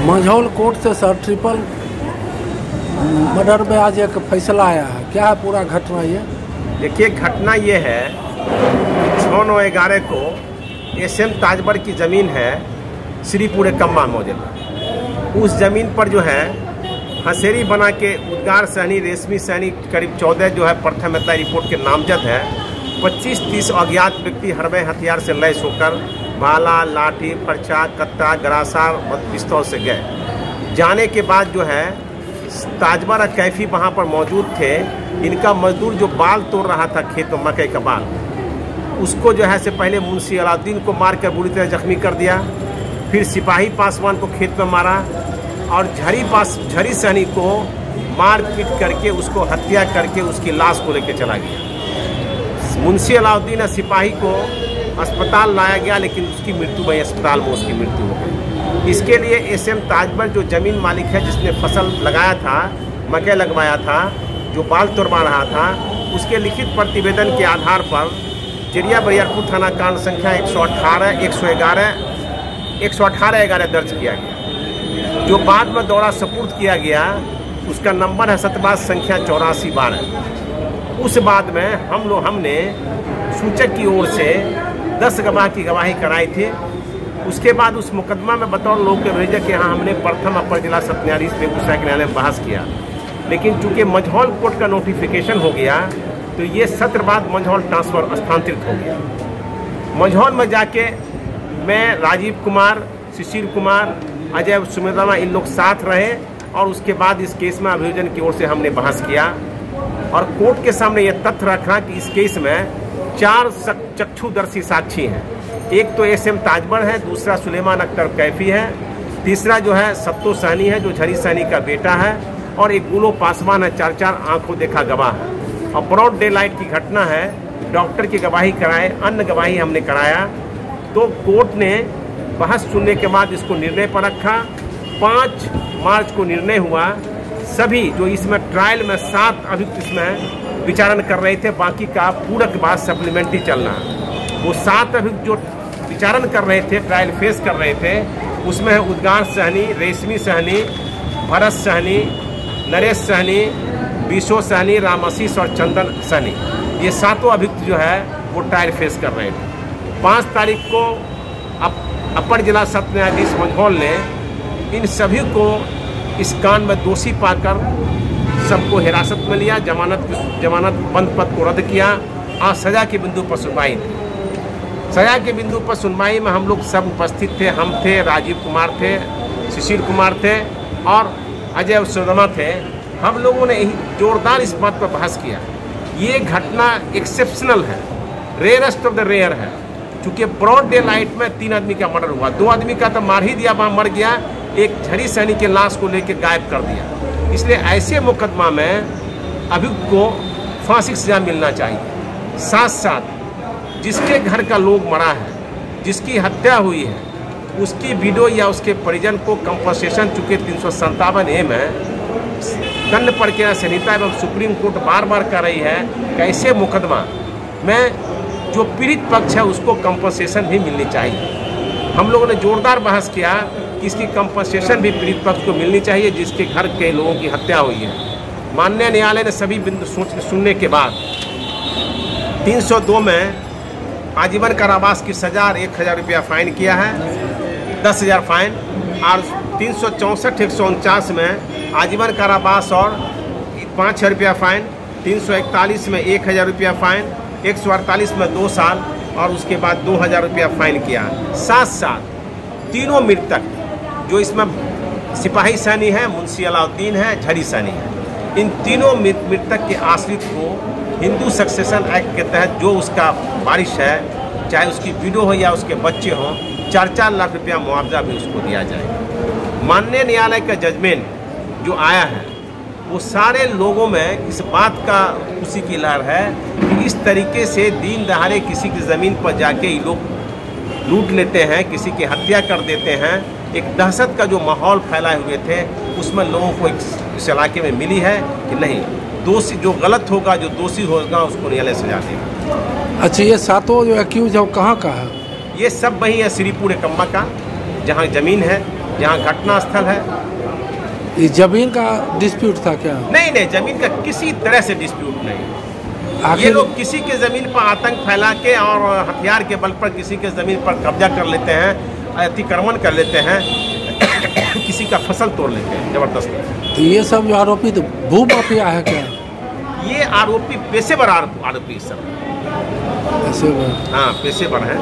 Manjhaul court से sir triple murder में आज एक फैसला आया है। क्या है पूरा घटना ये? देखिए, घटना ये है कि 6/9/11 को एसएम ताजबर की ज़मीन है श्रीपुर कम्मा मौजूद। उस ज़मीन पर जो है हसेरी बना के उद्गार सहनी रेशमी सहनी करीब 14 जो है प्रथम हत्या रिपोर्ट के नामजद है 25-30 अज्ञात व्यक्ति हरबे हथियार से लैस होकर भाला, लाठी, पर्चा, कत्ता, गरासा और पिस्तौल से गए। जाने के बाद जो है ताजबर और कैफी वहाँ पर मौजूद थे। इनका मजदूर जो बाल तोड़ रहा था खेत में, मकई का बाल, उसको जो है से पहले मुंशी अलाउद्दीन को मार कर बुरी तरह जख्मी कर दिया। फिर सिपाही पासवान को खेत में मारा और झरी सहनी को मार पीट करके उसको हत्या करके उसकी लाश को लेकर चला गया। मुंशी अलाउद्दीन और सिपाही को अस्पताल लाया गया, लेकिन उसकी मृत्यु वही अस्पताल में उसकी मृत्यु हो गई। इसके लिए एसएम ताजबर जो ज़मीन मालिक है, जिसने फसल लगाया था, मकई लगवाया था, जो बाल तोड़वा रहा था, उसके लिखित प्रतिवेदन के आधार पर चिड़िया बरियारपुर थाना कांड संख्या 118/11 दर्ज किया गया, जो बाद में दौरा सपुर्द किया गया। उसका नंबर है सतबाज संख्या 84/12। उस बाद में हमने सूचक की ओर से 10 गवाह की गवाही कराई थी। उसके बाद उस मुकदमा में बतौर लोक के विवेचक के यहाँ हमने प्रथम अपर जिला सत्र न्यायाधीश बेगूसराय के न्यायालय में बहस किया, लेकिन चूंकि मंझौल कोर्ट का नोटिफिकेशन हो गया तो ये सत्र बाद मंझौल ट्रांसफर स्थानांतरित हो गया। मंझौल में जाके मैं, राजीव कुमार, शिशिर कुमार, अजय सुमेदामा, इन लोग साथ रहे और उसके बाद इस केस में अभियोजन की ओर से हमने बहस किया और कोर्ट के सामने ये तथ्य रखा कि इस केस में 4 चक्षुदर्शी साक्षी हैं। एक तो एसएम ताजबर है, दूसरा सुलेमान अख्तर कैफी है, तीसरा जो है सत्तो सहनी है जो झरी सहनी का बेटा है, और एक गुलो पासवान है, 4 आंखों देखा गवाह है। और ब्रॉड डे लाइट की घटना है, डॉक्टर की गवाही कराए, अन्य गवाही हमने कराया। तो कोर्ट ने बहस सुनने के बाद इसको निर्णय पर रखा। 5 मार्च को निर्णय हुआ। सभी जो इसमें ट्रायल में 7 अभियुक्त इसमें विचारण कर रहे थे, बाकी का पूरक बाद सप्लीमेंट्री चलना। वो 7 अभियुक्त जो विचारण कर रहे थे, ट्रायल फेस कर रहे थे, उसमें है उद्गार सहनी, रेशमी सहनी, भरत सहनी, नरेश सहनी, विशो सहनी, रामाशीष और चंदन सहनी। ये 7 अभियुक्त जो है वो ट्रायल फेस कर रहे थे। 5 तारीख को अपर जिला सत्र न्यायाधीश मंझौल ने इन सभी को इस कांड में दोषी पाकर सबको हिरासत में लिया, जमानत बंद पद को रद्द किया और सजा के बिंदु पर सुनवाई थी। सजा के बिंदु पर सुनवाई में हम लोग सब उपस्थित थे। हम थे, राजीव कुमार थे, शिशिर कुमार थे और अजय सुमेदामा थे। हम लोगों ने जोरदार इस बात पर बहस किया। ये घटना एक्सेप्शनल है, रेयरेस्ट ऑफ द रेयर है, क्योंकि ब्रॉड डे लाइट में 3 आदमी का मर्डर हुआ। 2 आदमी का तो मार ही दिया, वहाँ मर गया, एक झरी सहनी के लाश को लेकर गायब कर दिया। इसलिए ऐसे मुकदमा में अभियुक्त को फांसी की सजा मिलना चाहिए। साथ साथ जिसके घर का लोग मरा है, जिसकी हत्या हुई है, उसकी विडो या उसके परिजन को कंपनसेशन, चूँकि 357A में दंड प्रक्रिया संहिता एवं सुप्रीम कोर्ट बार बार कर रही है कि ऐसे मुकदमा में जो पीड़ित पक्ष है उसको कंपनसेशन भी मिलनी चाहिए। हम लोगों ने जोरदार बहस किया कि इसकी कंपनसेशन भी पीड़ित पक्ष को मिलनी चाहिए जिसके घर के लोगों की हत्या हुई है। माननीय न्यायालय ने सभी बिंदु सुनने के बाद 302 में आजीवन कारावास की सजा और 1000 रुपया फाइन किया है, 10,000 फाइन, और 364-149 में आजीवन कारावास और 5,000 रुपया फाइन, 341 में 1,000 रुपया फाइन, 148 में 2 साल और उसके बाद 2,000 रुपया फाइन किया। साथ साथ तीनों मृतक जो इसमें सिपाही सहनी है, मुंशी अलाउद्दीन है, झरी सहनी है, इन तीनों मृतक के आश्रित को हिंदू सक्सेशन एक्ट के तहत जो उसका वारिश है, चाहे उसकी विडो हो या उसके बच्चे हों, 4-4 लाख रुपया मुआवजा भी उसको दिया जाएगा। माननीय न्यायालय का जजमेंट जो आया है वो सारे लोगों में इस बात का खुशी की लहर है कि इस तरीके से दीन दहाड़े किसी की ज़मीन पर जाके ये लोग लूट लेते हैं, किसी की हत्या कर देते हैं। एक दहशत का जो माहौल फैलाए हुए थे उसमें लोगों को इस इलाके में मिली है कि नहीं, दोषी जो गलत होगा, जो दोषी होगा उसको न्यायालय सजा देगा। अच्छा, ये 7 जो एक्यूज है वो कहाँ का है? ये सब वही है श्रीपुर कम्मा का, जहाँ ज़मीन है जहाँ घटना स्थल है। ये जमीन का डिस्प्यूट था क्या? नहीं, जमीन का किसी तरह से डिस्प्यूट नहीं। ये आखिर लोग किसी के ज़मीन पर आतंक फैला के और हथियार के बल पर किसी के ज़मीन पर कब्जा कर लेते हैं, अतिक्रमण कर लेते हैं, किसी का फसल तोड़ लेते हैं ज़बरदस्ती। तो ये सब जो आरोपी तो भू माफिया है क्या? ये आरोपी पेशेवर आरोपी सब। ऐसे हाँ, पेशेवर हैं।